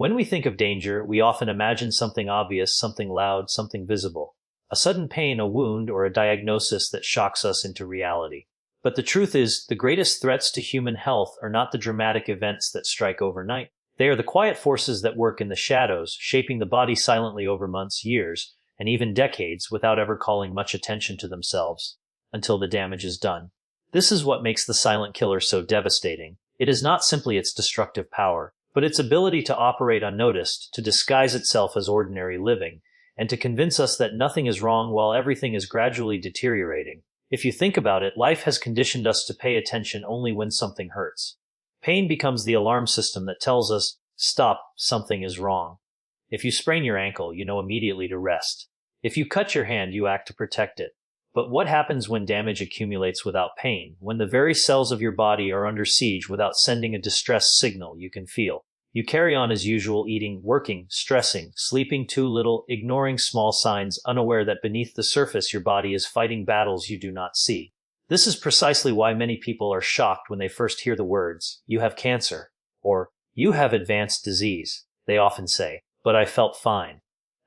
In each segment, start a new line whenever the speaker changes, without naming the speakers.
When we think of danger, we often imagine something obvious, something loud, something visible. A sudden pain, a wound, or a diagnosis that shocks us into reality. But the truth is, the greatest threats to human health are not the dramatic events that strike overnight. They are the quiet forces that work in the shadows, shaping the body silently over months, years, and even decades without ever calling much attention to themselves, until the damage is done. This is what makes the silent killer so devastating. It is not simply its destructive power, but its ability to operate unnoticed, to disguise itself as ordinary living, and to convince us that nothing is wrong while everything is gradually deteriorating. If you think about it, life has conditioned us to pay attention only when something hurts. Pain becomes the alarm system that tells us, stop, something is wrong. If you sprain your ankle, you know immediately to rest. If you cut your hand, you act to protect it. But what happens when damage accumulates without pain, when the very cells of your body are under siege without sending a distress signal you can feel? You carry on as usual, eating, working, stressing, sleeping too little, ignoring small signs, unaware that beneath the surface your body is fighting battles you do not see. This is precisely why many people are shocked when they first hear the words, "You have cancer," or "You have advanced disease." They often say, "But I felt fine."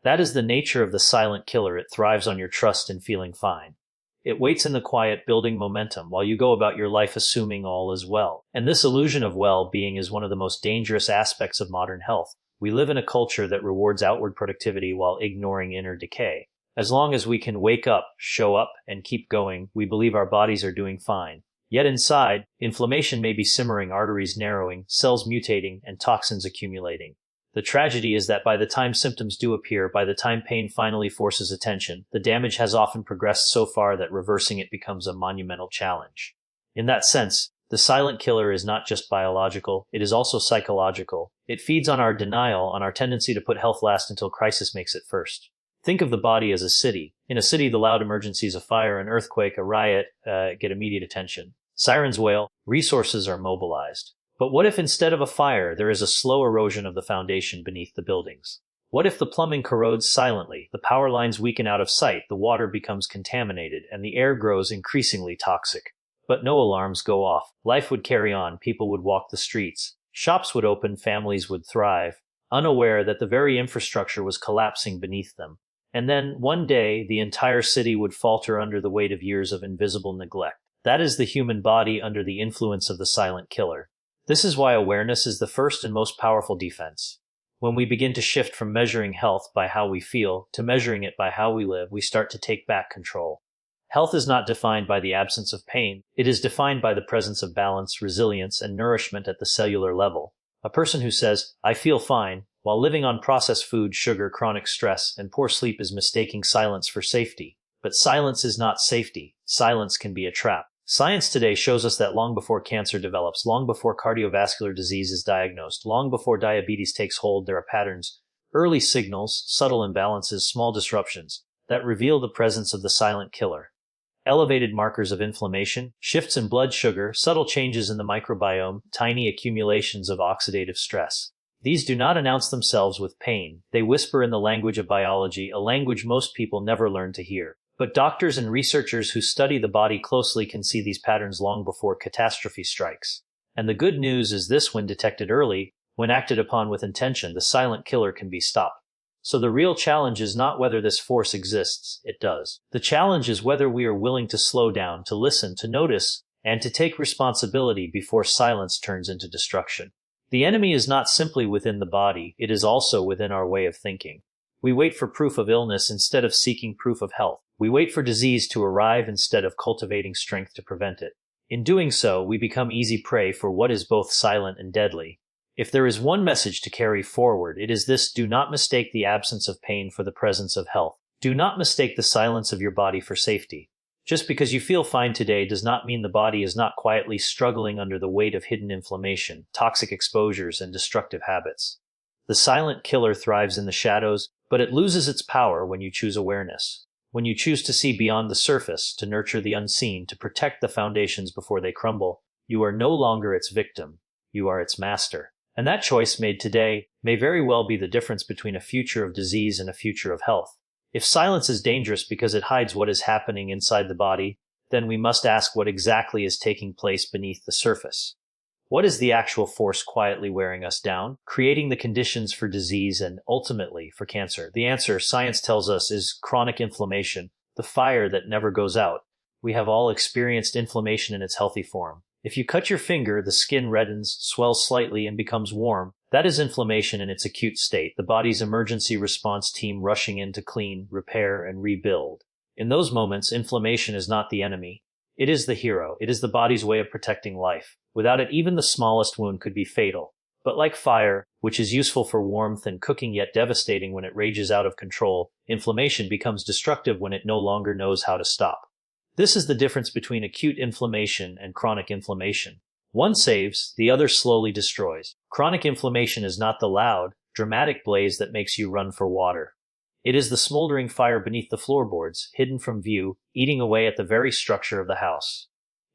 That is the nature of the silent killer. It thrives on your trust in feeling fine. It waits in the quiet, building momentum, while you go about your life assuming all is well. And this illusion of well-being is one of the most dangerous aspects of modern health. We live in a culture that rewards outward productivity while ignoring inner decay. As long as we can wake up, show up, and keep going, we believe our bodies are doing fine. Yet inside, inflammation may be simmering, arteries narrowing, cells mutating, and toxins accumulating. The tragedy is that by the time symptoms do appear, by the time pain finally forces attention, the damage has often progressed so far that reversing it becomes a monumental challenge. In that sense, the silent killer is not just biological, it is also psychological. It feeds on our denial, on our tendency to put health last until crisis makes it first. Think of the body as a city. In a city, the loud emergencies, a fire, an earthquake, a riot, get immediate attention. Sirens wail, resources are mobilized. But what if instead of a fire, there is a slow erosion of the foundation beneath the buildings? What if the plumbing corrodes silently, the power lines weaken out of sight, the water becomes contaminated, and the air grows increasingly toxic? But no alarms go off. Life would carry on, people would walk the streets, shops would open, families would thrive, unaware that the very infrastructure was collapsing beneath them. And then, one day, the entire city would falter under the weight of years of invisible neglect. That is the human body under the influence of the silent killer. This is why awareness is the first and most powerful defense. When we begin to shift from measuring health by how we feel to measuring it by how we live, we start to take back control. Health is not defined by the absence of pain. It is defined by the presence of balance, resilience, and nourishment at the cellular level. A person who says, "I feel fine," while living on processed food, sugar, chronic stress, and poor sleep is mistaking silence for safety. But silence is not safety. Silence can be a trap. Science today shows us that long before cancer develops, long before cardiovascular disease is diagnosed, long before diabetes takes hold, there are patterns, early signals, subtle imbalances, small disruptions, that reveal the presence of the silent killer. Elevated markers of inflammation, shifts in blood sugar, subtle changes in the microbiome, tiny accumulations of oxidative stress. These do not announce themselves with pain. They whisper in the language of biology, a language most people never learn to hear. But doctors and researchers who study the body closely can see these patterns long before catastrophe strikes. And the good news is this: when detected early, when acted upon with intention, the silent killer can be stopped. So the real challenge is not whether this force exists, it does. The challenge is whether we are willing to slow down, to listen, to notice, and to take responsibility before silence turns into destruction. The enemy is not simply within the body, it is also within our way of thinking. We wait for proof of illness instead of seeking proof of health. We wait for disease to arrive instead of cultivating strength to prevent it. In doing so, we become easy prey for what is both silent and deadly. If there is one message to carry forward, it is this: do not mistake the absence of pain for the presence of health. Do not mistake the silence of your body for safety. Just because you feel fine today does not mean the body is not quietly struggling under the weight of hidden inflammation, toxic exposures, and destructive habits. The silent killer thrives in the shadows, but it loses its power when you choose awareness. When you choose to see beyond the surface, to nurture the unseen, to protect the foundations before they crumble, you are no longer its victim, you are its master. And that choice made today may very well be the difference between a future of disease and a future of health. If silence is dangerous because it hides what is happening inside the body, then we must ask what exactly is taking place beneath the surface. What is the actual force quietly wearing us down, creating the conditions for disease and, ultimately, for cancer? The answer, science tells us, is chronic inflammation, the fire that never goes out. We have all experienced inflammation in its healthy form. If you cut your finger, the skin reddens, swells slightly, and becomes warm. That is inflammation in its acute state, the body's emergency response team rushing in to clean, repair, and rebuild. In those moments, inflammation is not the enemy. It is the hero. It is the body's way of protecting life. Without it, even the smallest wound could be fatal. But like fire, which is useful for warmth and cooking yet devastating when it rages out of control, inflammation becomes destructive when it no longer knows how to stop. This is the difference between acute inflammation and chronic inflammation. One saves, the other slowly destroys. Chronic inflammation is not the loud, dramatic blaze that makes you run for water. It is the smoldering fire beneath the floorboards, hidden from view, eating away at the very structure of the house.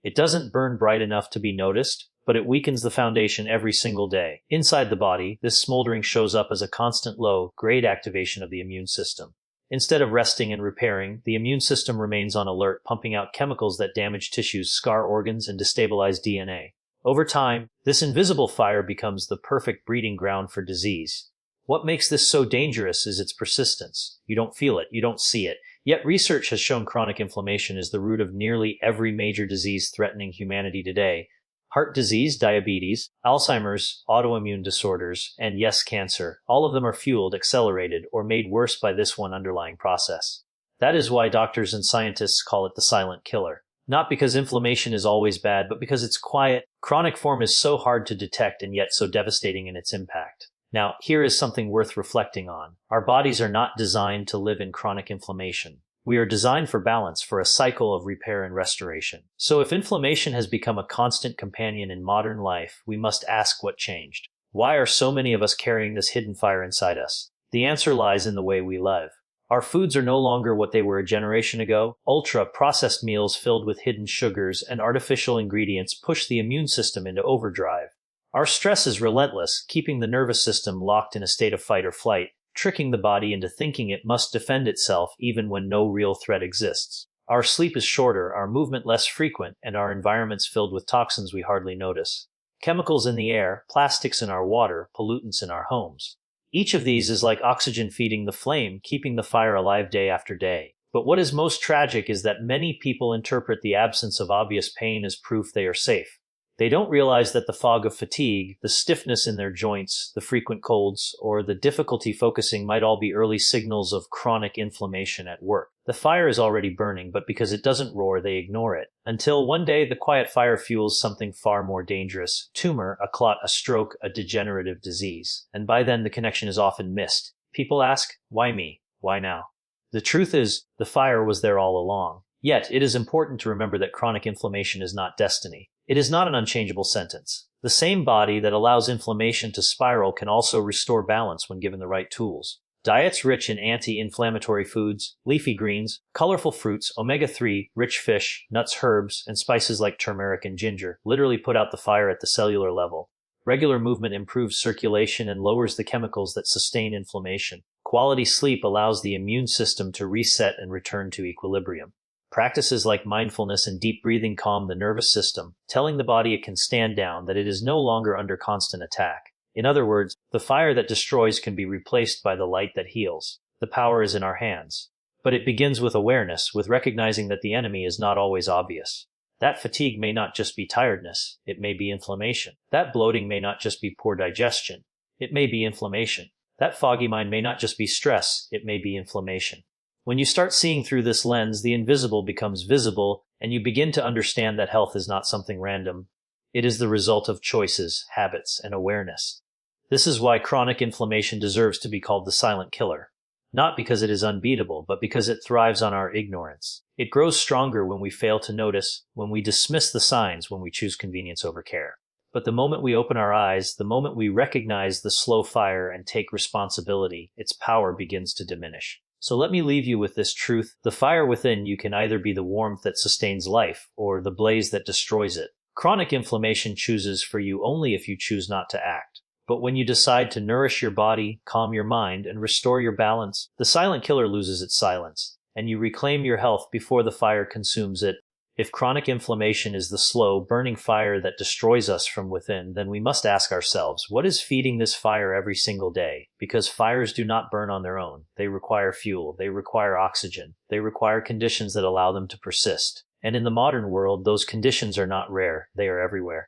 It doesn't burn bright enough to be noticed, but it weakens the foundation every single day. Inside the body, this smoldering shows up as a constant low-grade activation of the immune system. Instead of resting and repairing, the immune system remains on alert, pumping out chemicals that damage tissues, scar organs, and destabilize DNA. Over time, this invisible fire becomes the perfect breeding ground for disease. What makes this so dangerous is its persistence. You don't feel it, you don't see it. Yet research has shown chronic inflammation is the root of nearly every major disease threatening humanity today. Heart disease, diabetes, Alzheimer's, autoimmune disorders, and yes, cancer, all of them are fueled, accelerated, or made worse by this one underlying process. That is why doctors and scientists call it the silent killer. Not because inflammation is always bad, but because its quiet, chronic form is so hard to detect and yet so devastating in its impact. Now, here is something worth reflecting on. Our bodies are not designed to live in chronic inflammation. We are designed for balance, for a cycle of repair and restoration. So if inflammation has become a constant companion in modern life, we must ask what changed. Why are so many of us carrying this hidden fire inside us? The answer lies in the way we live. Our foods are no longer what they were a generation ago. Ultra-processed meals filled with hidden sugars and artificial ingredients push the immune system into overdrive. Our stress is relentless, keeping the nervous system locked in a state of fight or flight, tricking the body into thinking it must defend itself even when no real threat exists. Our sleep is shorter, our movement less frequent, and our environments filled with toxins we hardly notice. Chemicals in the air, plastics in our water, pollutants in our homes. Each of these is like oxygen feeding the flame, keeping the fire alive day after day. But what is most tragic is that many people interpret the absence of obvious pain as proof they are safe. They don't realize that the fog of fatigue, the stiffness in their joints, the frequent colds, or the difficulty focusing might all be early signals of chronic inflammation at work. The fire is already burning, but because it doesn't roar, they ignore it. Until one day the quiet fire fuels something far more dangerous. Tumor, a clot, a stroke, a degenerative disease. And by then the connection is often missed. People ask, why me? Why now? The truth is, the fire was there all along. Yet, it is important to remember that chronic inflammation is not destiny. It is not an unchangeable sentence. The same body that allows inflammation to spiral can also restore balance when given the right tools. Diets rich in anti-inflammatory foods, leafy greens, colorful fruits, omega-3, rich fish, nuts, herbs, and spices like turmeric and ginger literally put out the fire at the cellular level. Regular movement improves circulation and lowers the chemicals that sustain inflammation. Quality sleep allows the immune system to reset and return to equilibrium. Practices like mindfulness and deep breathing calm the nervous system, telling the body it can stand down, that it is no longer under constant attack. In other words, the fire that destroys can be replaced by the light that heals. The power is in our hands. But it begins with awareness, with recognizing that the enemy is not always obvious. That fatigue may not just be tiredness, it may be inflammation. That bloating may not just be poor digestion, it may be inflammation. That foggy mind may not just be stress, it may be inflammation. When you start seeing through this lens, the invisible becomes visible, and you begin to understand that health is not something random. It is the result of choices, habits, and awareness. This is why chronic inflammation deserves to be called the silent killer. Not because it is unbeatable, but because it thrives on our ignorance. It grows stronger when we fail to notice, when we dismiss the signs, when we choose convenience over care. But the moment we open our eyes, the moment we recognize the slow fire and take responsibility, its power begins to diminish. So let me leave you with this truth. The fire within you can either be the warmth that sustains life, or the blaze that destroys it. Chronic inflammation chooses for you only if you choose not to act. But when you decide to nourish your body, calm your mind, and restore your balance, the silent killer loses its silence, and you reclaim your health before the fire consumes it. If chronic inflammation is the slow, burning fire that destroys us from within, then we must ask ourselves, what is feeding this fire every single day? Because fires do not burn on their own. They require fuel, they require oxygen, they require conditions that allow them to persist. And in the modern world, those conditions are not rare, they are everywhere.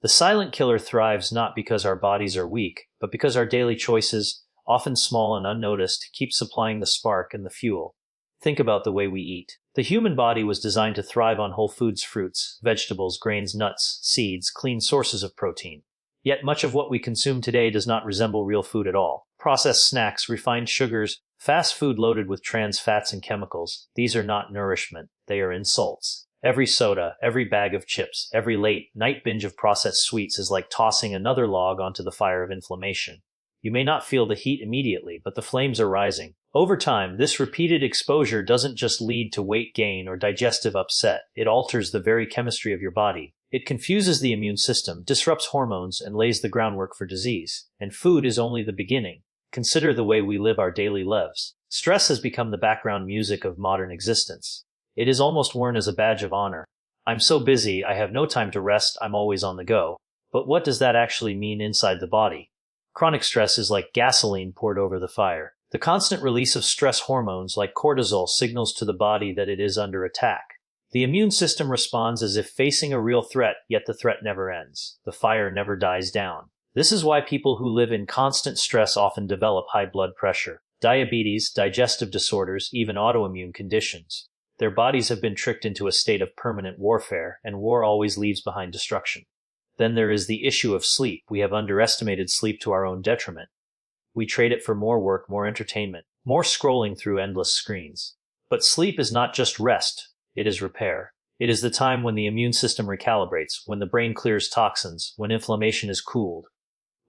The silent killer thrives not because our bodies are weak, but because our daily choices, often small and unnoticed, keep supplying the spark and the fuel. Think about the way we eat. The human body was designed to thrive on whole foods, fruits, vegetables, grains, nuts, seeds, clean sources of protein. Yet much of what we consume today does not resemble real food at all. Processed snacks, refined sugars, fast food loaded with trans fats and chemicals, these are not nourishment, they are insults. Every soda, every bag of chips, every late night binge of processed sweets is like tossing another log onto the fire of inflammation. You may not feel the heat immediately, but the flames are rising. Over time, this repeated exposure doesn't just lead to weight gain or digestive upset, it alters the very chemistry of your body. It confuses the immune system, disrupts hormones, and lays the groundwork for disease. And food is only the beginning. Consider the way we live our daily lives. Stress has become the background music of modern existence. It is almost worn as a badge of honor. I'm so busy, I have no time to rest, I'm always on the go. But what does that actually mean inside the body? Chronic stress is like gasoline poured over the fire. The constant release of stress hormones like cortisol signals to the body that it is under attack. The immune system responds as if facing a real threat, yet the threat never ends. The fire never dies down. This is why people who live in constant stress often develop high blood pressure, diabetes, digestive disorders, even autoimmune conditions. Their bodies have been tricked into a state of permanent warfare, and war always leaves behind destruction. Then there is the issue of sleep. We have underestimated sleep to our own detriment. We trade it for more work, more entertainment, more scrolling through endless screens. But sleep is not just rest, it is repair. It is the time when the immune system recalibrates, when the brain clears toxins, when inflammation is cooled.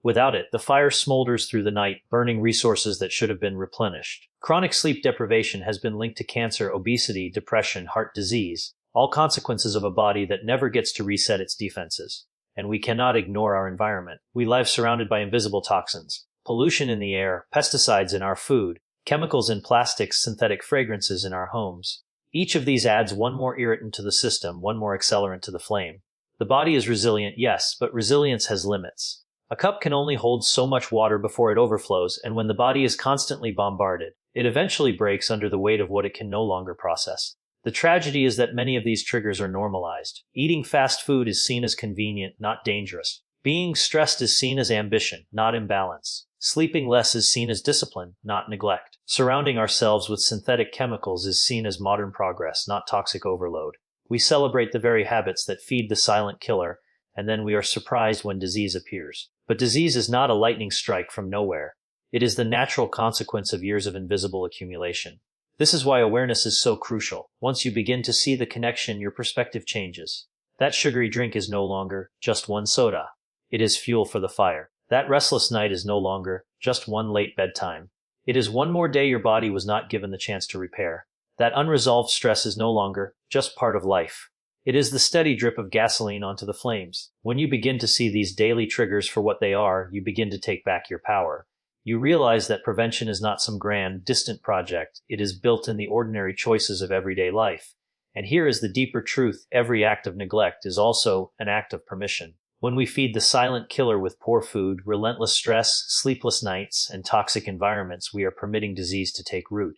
Without it, the fire smolders through the night, burning resources that should have been replenished. Chronic sleep deprivation has been linked to cancer, obesity, depression, heart disease, all consequences of a body that never gets to reset its defenses. And we cannot ignore our environment. We live surrounded by invisible toxins. Pollution in the air, pesticides in our food, chemicals in plastics, synthetic fragrances in our homes. Each of these adds one more irritant to the system, one more accelerant to the flame. The body is resilient, yes, but resilience has limits. A cup can only hold so much water before it overflows, and when the body is constantly bombarded, it eventually breaks under the weight of what it can no longer process. The tragedy is that many of these triggers are normalized. Eating fast food is seen as convenient, not dangerous. Being stressed is seen as ambition, not imbalance. Sleeping less is seen as discipline, not neglect. Surrounding ourselves with synthetic chemicals is seen as modern progress, not toxic overload. We celebrate the very habits that feed the silent killer, and then we are surprised when disease appears. But disease is not a lightning strike from nowhere. It is the natural consequence of years of invisible accumulation. This is why awareness is so crucial. Once you begin to see the connection, your perspective changes. That sugary drink is no longer just one soda. It is fuel for the fire. That restless night is no longer just one late bedtime. It is one more day your body was not given the chance to repair. That unresolved stress is no longer just part of life. It is the steady drip of gasoline onto the flames. When you begin to see these daily triggers for what they are, you begin to take back your power. You realize that prevention is not some grand, distant project. It is built in the ordinary choices of everyday life. And here is the deeper truth. Every act of neglect is also an act of permission. When we feed the silent killer with poor food, relentless stress, sleepless nights, and toxic environments, we are permitting disease to take root.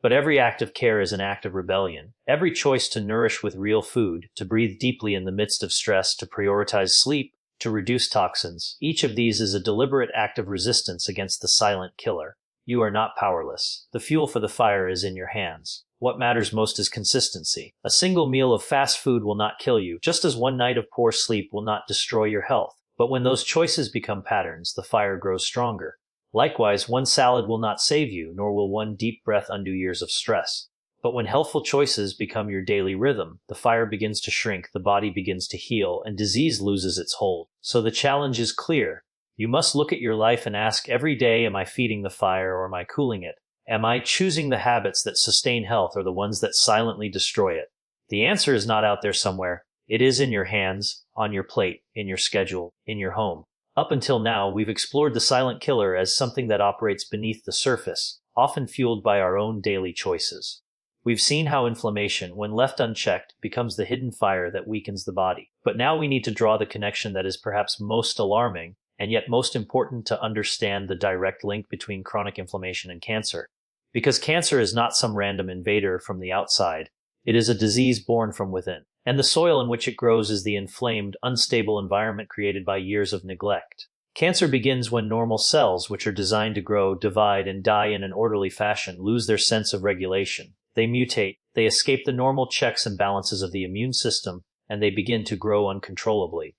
But every act of care is an act of rebellion. Every choice to nourish with real food, to breathe deeply in the midst of stress, to prioritize sleep, to reduce toxins, each of these is a deliberate act of resistance against the silent killer. You are not powerless. The fuel for the fire is in your hands. What matters most is consistency. A single meal of fast food will not kill you, just as one night of poor sleep will not destroy your health. But when those choices become patterns, the fire grows stronger. Likewise, one salad will not save you, nor will one deep breath undo years of stress. But when healthful choices become your daily rhythm, the fire begins to shrink, the body begins to heal, and disease loses its hold. So the challenge is clear. You must look at your life and ask every day, am I feeding the fire or am I cooling it? Am I choosing the habits that sustain health or the ones that silently destroy it? The answer is not out there somewhere. It is in your hands, on your plate, in your schedule, in your home. Up until now, we've explored the silent killer as something that operates beneath the surface, often fueled by our own daily choices. We've seen how inflammation, when left unchecked, becomes the hidden fire that weakens the body. But now we need to draw the connection that is perhaps most alarming, and yet most important to understand the direct link between chronic inflammation and cancer. Because cancer is not some random invader from the outside. It is a disease born from within. And the soil in which it grows is the inflamed, unstable environment created by years of neglect. Cancer begins when normal cells, which are designed to grow, divide, and die in an orderly fashion, lose their sense of regulation. They mutate, they escape the normal checks and balances of the immune system, and they begin to grow uncontrollably.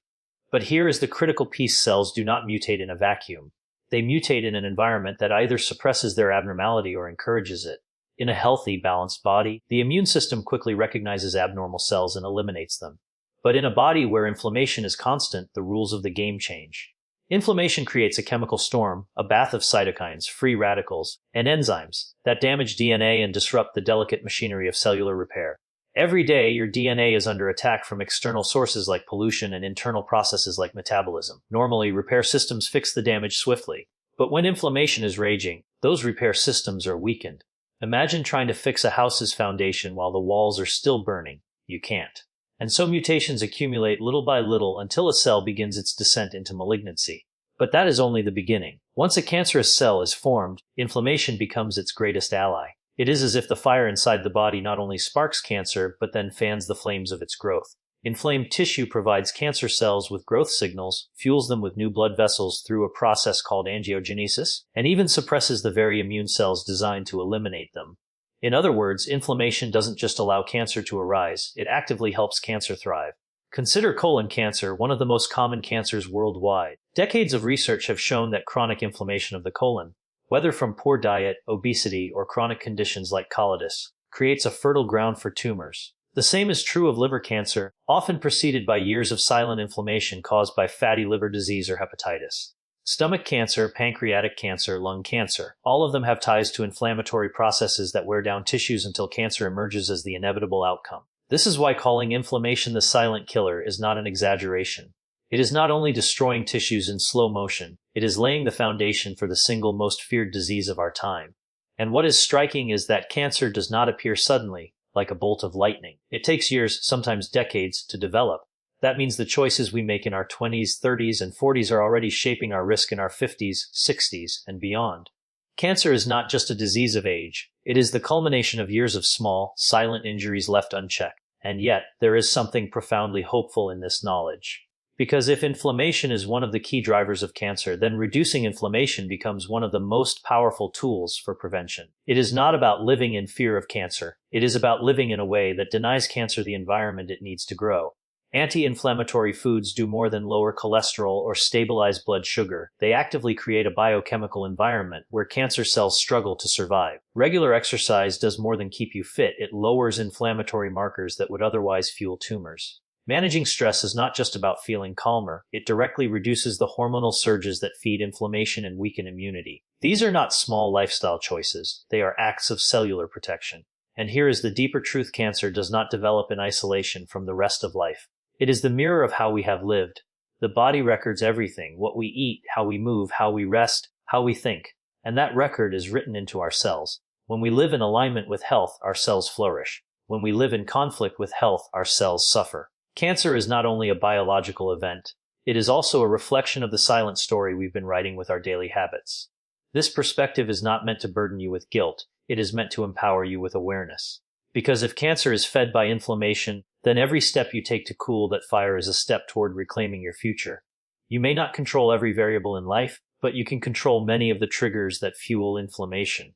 But here is the critical piece: cells do not mutate in a vacuum. They mutate in an environment that either suppresses their abnormality or encourages it. In a healthy, balanced body, the immune system quickly recognizes abnormal cells and eliminates them. But in a body where inflammation is constant, the rules of the game change. Inflammation creates a chemical storm, a bath of cytokines, free radicals, and enzymes that damage DNA and disrupt the delicate machinery of cellular repair. Every day, your DNA is under attack from external sources like pollution and internal processes like metabolism. Normally, repair systems fix the damage swiftly. But when inflammation is raging, those repair systems are weakened. Imagine trying to fix a house's foundation while the walls are still burning. You can't. And so mutations accumulate little by little until a cell begins its descent into malignancy. But that is only the beginning. Once a cancerous cell is formed, inflammation becomes its greatest ally. It is as if the fire inside the body not only sparks cancer, but then fans the flames of its growth. Inflamed tissue provides cancer cells with growth signals, fuels them with new blood vessels through a process called angiogenesis, and even suppresses the very immune cells designed to eliminate them. In other words, inflammation doesn't just allow cancer to arise, it actively helps cancer thrive. Consider colon cancer, one of the most common cancers worldwide. Decades of research have shown that chronic inflammation of the colon, whether from poor diet, obesity, or chronic conditions like colitis, creates a fertile ground for tumors. The same is true of liver cancer, often preceded by years of silent inflammation caused by fatty liver disease or hepatitis. Stomach cancer, pancreatic cancer, lung cancer, all of them have ties to inflammatory processes that wear down tissues until cancer emerges as the inevitable outcome. This is why calling inflammation the silent killer is not an exaggeration. It is not only destroying tissues in slow motion, it is laying the foundation for the single most feared disease of our time. And what is striking is that cancer does not appear suddenly, like a bolt of lightning. It takes years, sometimes decades, to develop. That means the choices we make in our 20s, 30s, and 40s are already shaping our risk in our 50s, 60s, and beyond. Cancer is not just a disease of age. It is the culmination of years of small, silent injuries left unchecked. And yet, there is something profoundly hopeful in this knowledge. Because if inflammation is one of the key drivers of cancer, then reducing inflammation becomes one of the most powerful tools for prevention. It is not about living in fear of cancer. It is about living in a way that denies cancer the environment it needs to grow. Anti-inflammatory foods do more than lower cholesterol or stabilize blood sugar. They actively create a biochemical environment where cancer cells struggle to survive. Regular exercise does more than keep you fit. It lowers inflammatory markers that would otherwise fuel tumors. Managing stress is not just about feeling calmer. It directly reduces the hormonal surges that feed inflammation and weaken immunity. These are not small lifestyle choices. They are acts of cellular protection. And here is the deeper truth: cancer does not develop in isolation from the rest of life. It is the mirror of how we have lived. The body records everything: what we eat, how we move, how we rest, how we think. And that record is written into our cells. When we live in alignment with health, our cells flourish. When we live in conflict with health, our cells suffer. Cancer is not only a biological event, it is also a reflection of the silent story we've been writing with our daily habits. This perspective is not meant to burden you with guilt. It is meant to empower you with awareness. Because if cancer is fed by inflammation, then every step you take to cool that fire is a step toward reclaiming your future. You may not control every variable in life, but you can control many of the triggers that fuel inflammation.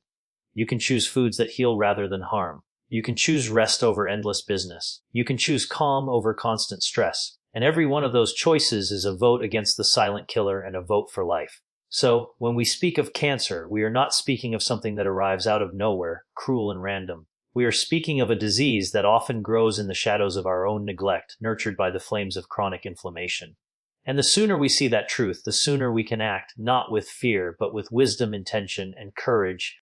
You can choose foods that heal rather than harm. You can choose rest over endless business. You can choose calm over constant stress. And every one of those choices is a vote against the silent killer and a vote for life. So, when we speak of cancer, we are not speaking of something that arrives out of nowhere, cruel and random. We are speaking of a disease that often grows in the shadows of our own neglect, nurtured by the flames of chronic inflammation. And the sooner we see that truth, the sooner we can act, not with fear, but with wisdom, intention, and courage,